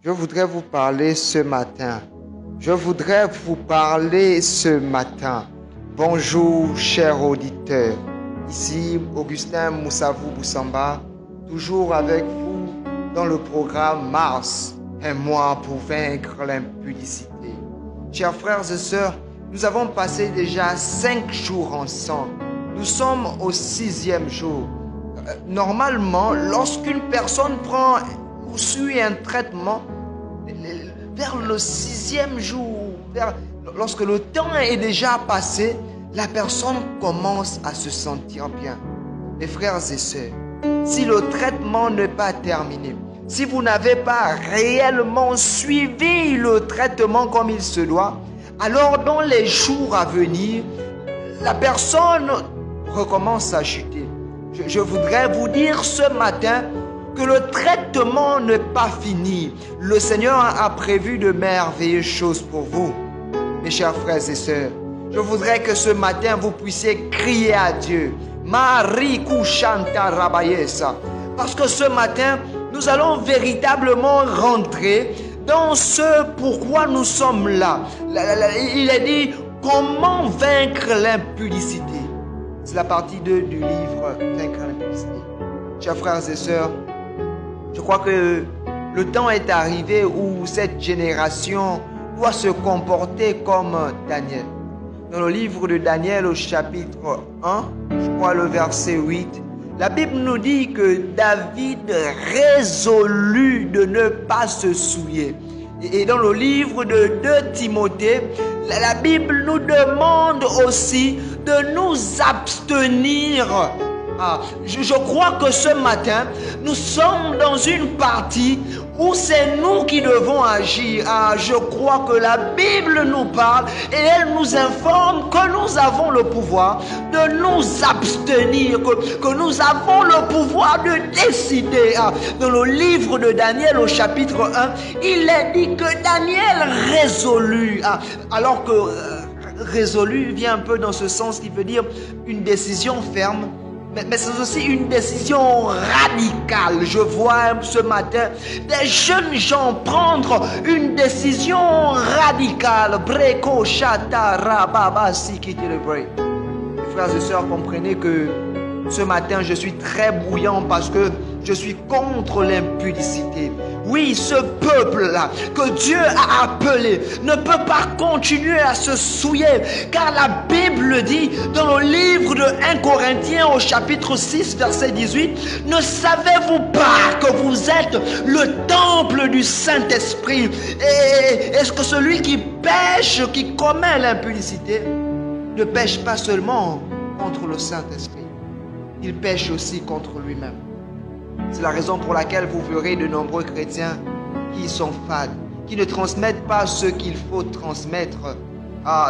Je voudrais vous parler ce matin. Bonjour, chers auditeurs. Ici, Augustin Moussavou Boussamba, toujours avec vous dans le programme Mars, un mois pour vaincre l'impudicité. Chers frères et sœurs, nous avons passé déjà 5 jours ensemble. Nous sommes au 6e jour. Normalement, lorsqu'une personne prend ou suit un traitement, vers le 6e jour, lorsque le temps est déjà passé, la personne commence à se sentir bien. Mes frères et sœurs, si le traitement n'est pas terminé, si vous n'avez pas réellement suivi le traitement comme il se doit, alors dans les jours à venir, la personne recommence à chuter. Je voudrais vous dire ce matin que le traitement n'est pas fini. Le Seigneur a prévu de merveilleuses choses pour vous. Mes chers frères et sœurs, je voudrais que ce matin vous puissiez crier à Dieu. Marie Kushanta Rabayesa. Parce que ce matin, nous allons véritablement rentrer dans ce pourquoi nous sommes là. Il est dit comment vaincre l'impudicité. C'est la partie 2 du livre Vaincre l'impudicité. Chers frères et sœurs, je crois que le temps est arrivé où cette génération doit se comporter comme Daniel. Dans le livre de Daniel au chapitre 1, je crois le verset 8, la Bible nous dit que David résolut de ne pas se souiller. Et dans le livre de 2 Timothée, la Bible nous demande aussi de nous abstenir. Je crois que ce matin, nous sommes dans une partie où c'est nous qui devons agir. Je crois que la Bible nous parle et elle nous informe que nous avons le pouvoir de nous abstenir, que nous avons le pouvoir de décider. Dans le livre de Daniel au chapitre 1, il est dit que Daniel résolut. Alors que résolu vient un peu dans ce sens qui veut dire une décision ferme. Mais c'est aussi une décision radicale. Je vois ce matin des jeunes gens prendre une décision radicale. Breko, chata, rababa, sikiti le break. Mes frères et sœurs, comprenez que ce matin, je suis très bouillant parce que je suis contre l'impudicité. Oui, ce peuple-là que Dieu a appelé ne peut pas continuer à se souiller, car la Bible dit dans le livre de 1 Corinthiens au chapitre 6 verset 18, ne savez-vous pas que vous êtes le temple du Saint-Esprit? Et est-ce que celui qui pêche, qui commet l'impudicité, ne pêche pas seulement contre le Saint-Esprit, il pêche aussi contre lui-même? C'est la raison pour laquelle vous verrez de nombreux chrétiens qui sont fades, qui ne transmettent pas ce qu'il faut transmettre.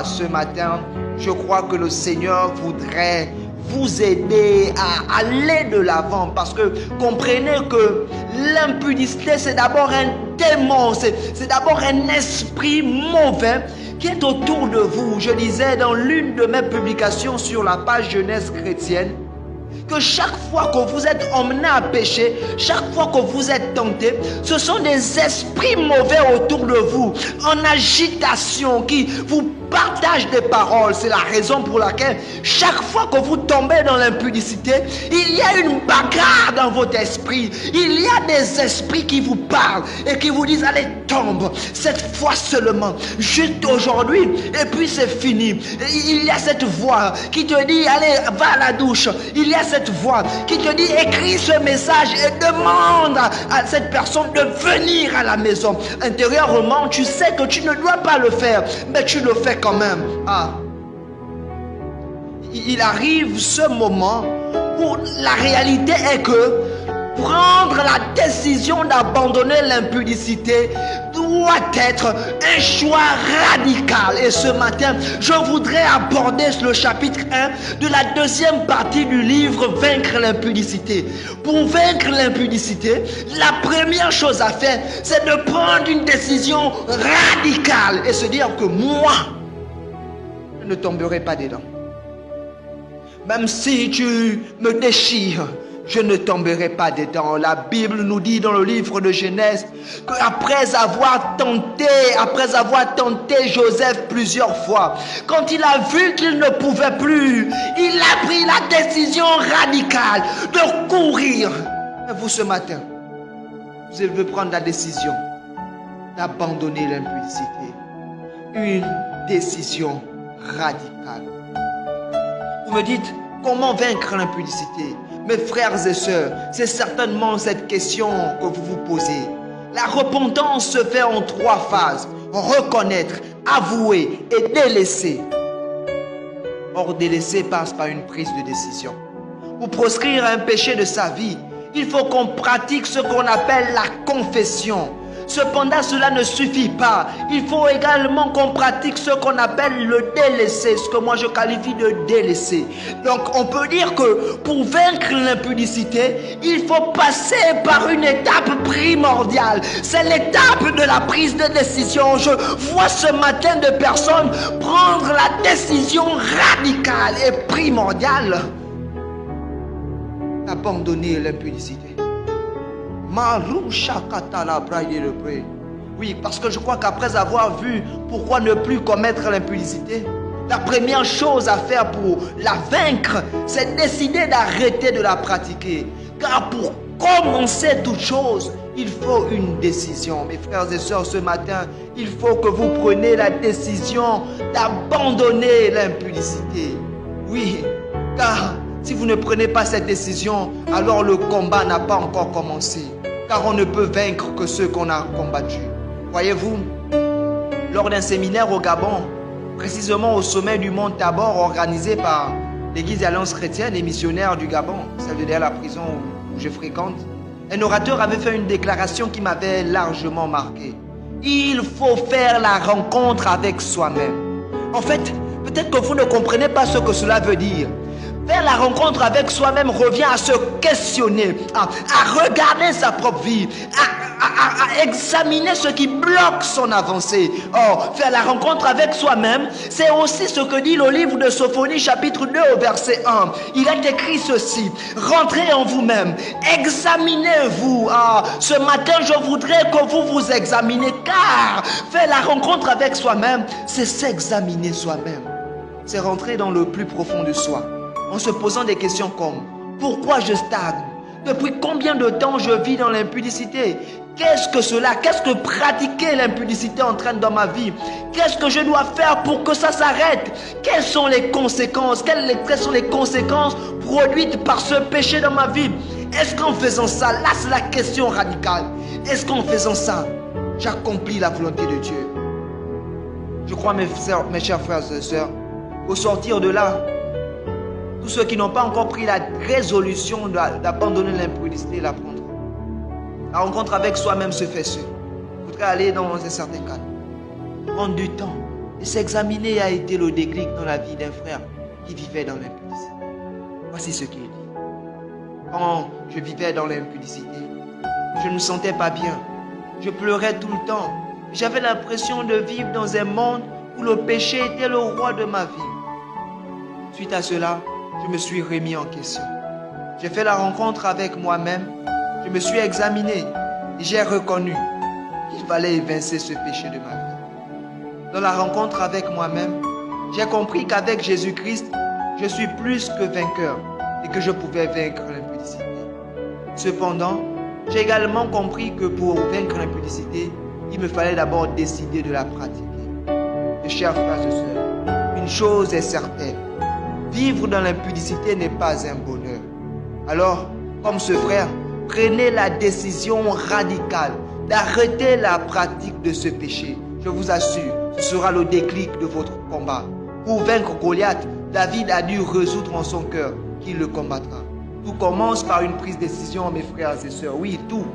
Ce matin, je crois que le Seigneur voudrait vous aider à aller de l'avant, parce que comprenez que l'impudicité, c'est d'abord un démon, c'est d'abord un esprit mauvais qui est autour de vous. Je disais dans l'une de mes publications sur la page jeunesse chrétienne que chaque fois que vous êtes emmené à pécher, chaque fois que vous êtes tenté, ce sont des esprits mauvais autour de vous, en agitation, qui vous partagent des paroles. C'est la raison pour laquelle chaque fois que vous tombez dans l'impudicité, il y a une bagarre dans votre esprit. Il y a des esprits qui vous parlent et qui vous disent allez, tombe, cette fois seulement, juste aujourd'hui, et puis c'est fini. Il y a cette voix qui te dit allez, va à la douche. Il y a cette voix qui te dit écris ce message et demande à cette personne de venir à la maison. Intérieurement, tu sais que tu ne dois pas le faire, mais tu le fais quand même. Il arrive ce moment où la réalité est que prendre la décision d'abandonner l'impudicité doit être un choix radical. Et ce matin, je voudrais aborder le chapitre 1 de la deuxième partie du livre Vaincre l'impudicité. Pour vaincre l'impudicité, la première chose à faire, c'est de prendre une décision radicale et se dire que moi, je ne tomberai pas dedans. Même si tu me déchires, je ne tomberai pas dedans. La Bible nous dit dans le livre de Genèse qu'après avoir tenté Joseph plusieurs fois, quand il a vu qu'il ne pouvait plus, il a pris la décision radicale de courir. Et vous ce matin, vous devez prendre la décision d'abandonner l'impudicité. Une décision radicale. Vous me dites, comment vaincre l'impudicité? Mes frères et sœurs, c'est certainement cette question que vous vous posez. La repentance se fait en 3 phases. Reconnaître, avouer et délaisser. Or, délaisser passe par une prise de décision. Pour proscrire un péché de sa vie, il faut qu'on pratique ce qu'on appelle la confession. Cependant, cela ne suffit pas. Il faut également qu'on pratique ce qu'on appelle le délaisser, ce que moi je qualifie de délaisser. Donc, on peut dire que pour vaincre l'impudicité, il faut passer par une étape primordiale. C'est l'étape de la prise de décision. Je vois ce matin de personnes prendre la décision radicale et primordiale d'abandonner l'impudicité. Oui, parce que je crois qu'après avoir vu pourquoi ne plus commettre l'impudicité, la première chose à faire pour la vaincre, c'est décider d'arrêter de la pratiquer. Car pour commencer toute chose, il faut une décision. Mes frères et sœurs, ce matin, il faut que vous preniez la décision d'abandonner l'impudicité. Oui, car si vous ne prenez pas cette décision, alors le combat n'a pas encore commencé. Car on ne peut vaincre que ceux qu'on a combattus. Voyez-vous, lors d'un séminaire au Gabon, précisément au sommet du mont Tabor, organisé par l'Église Alliance chrétienne et missionnaire du Gabon, celle de derrière la prison où je fréquente, un orateur avait fait une déclaration qui m'avait largement marqué. Il faut faire la rencontre avec soi-même. En fait, peut-être que vous ne comprenez pas ce que cela veut dire. Faire la rencontre avec soi-même revient à se questionner, à regarder sa propre vie, à examiner ce qui bloque son avancée. Or, faire la rencontre avec soi-même, c'est aussi ce que dit le livre de Sophonie chapitre 2 au verset 1. Il est écrit ceci: rentrez en vous-même, examinez-vous. Ce matin, je voudrais que vous vous examinez, car faire la rencontre avec soi-même, c'est s'examiner soi-même. C'est rentrer dans le plus profond de soi, en se posant des questions comme: pourquoi je stagne? Depuis combien de temps je vis dans l'impudicité? Qu'est-ce que cela? Qu'est-ce que pratiquer l'impudicité entraîne dans ma vie? Qu'est-ce que je dois faire pour que ça s'arrête? Quelles sont les conséquences? Quelles sont les conséquences produites par ce péché dans ma vie? Est-ce qu'en faisant ça, là c'est la question radicale, est-ce qu'en faisant ça, j'accomplis la volonté de Dieu? Je crois, mes chers frères et sœurs, au sortir de là, tous ceux qui n'ont pas encore pris la résolution d'abandonner l'impudicité la prendront. La rencontre avec soi-même se fait seul. Il faudrait aller dans un certain cadre, prendre du temps et s'examiner a été le déclic dans la vie d'un frère qui vivait dans l'impudicité. Voici ce qu'il dit. Quand je vivais dans l'impudicité, je ne me sentais pas bien. Je pleurais tout le temps. J'avais l'impression de vivre dans un monde où le péché était le roi de ma vie. Suite à cela, je me suis remis en question. J'ai fait la rencontre avec moi-même, je me suis examiné et j'ai reconnu qu'il fallait évincer ce péché de ma vie. Dans la rencontre avec moi-même, j'ai compris qu'avec Jésus-Christ, je suis plus que vainqueur et que je pouvais vaincre l'impudicité. Cependant, j'ai également compris que pour vaincre l'impudicité, il me fallait d'abord décider de la pratiquer. Mes chers frères et sœurs, une chose est certaine: vivre dans l'impudicité n'est pas un bonheur. Alors, comme ce frère, prenez la décision radicale d'arrêter la pratique de ce péché. Je vous assure, ce sera le déclic de votre combat. Pour vaincre Goliath, David a dû résoudre en son cœur qu'il le combattra. Tout commence par une prise de décision, mes frères et sœurs. Oui, tout.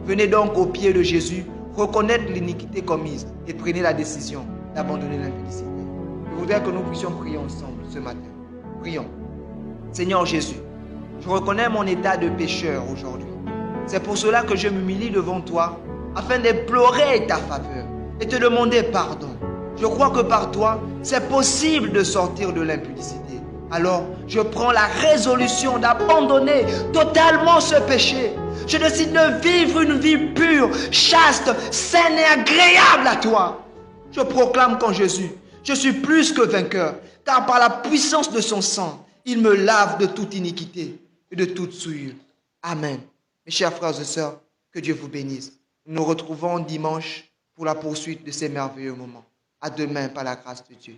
Venez donc au pied de Jésus, reconnaître l'iniquité commise et prenez la décision d'abandonner l'impudicité. Je voudrais que nous puissions prier ensemble ce matin. Prions. Seigneur Jésus, je reconnais mon état de pécheur aujourd'hui. C'est pour cela que je m'humilie devant toi, afin d'implorer ta faveur et te demander pardon. Je crois que par toi, c'est possible de sortir de l'impudicité. Alors, je prends la résolution d'abandonner totalement ce péché. Je décide de vivre une vie pure, chaste, saine et agréable à toi. Je proclame qu'en Jésus, je suis plus que vainqueur, car par la puissance de son sang, il me lave de toute iniquité et de toute souillure. Amen. Mes chers frères et sœurs, que Dieu vous bénisse. Nous nous retrouvons dimanche pour la poursuite de ces merveilleux moments. À demain par la grâce de Dieu.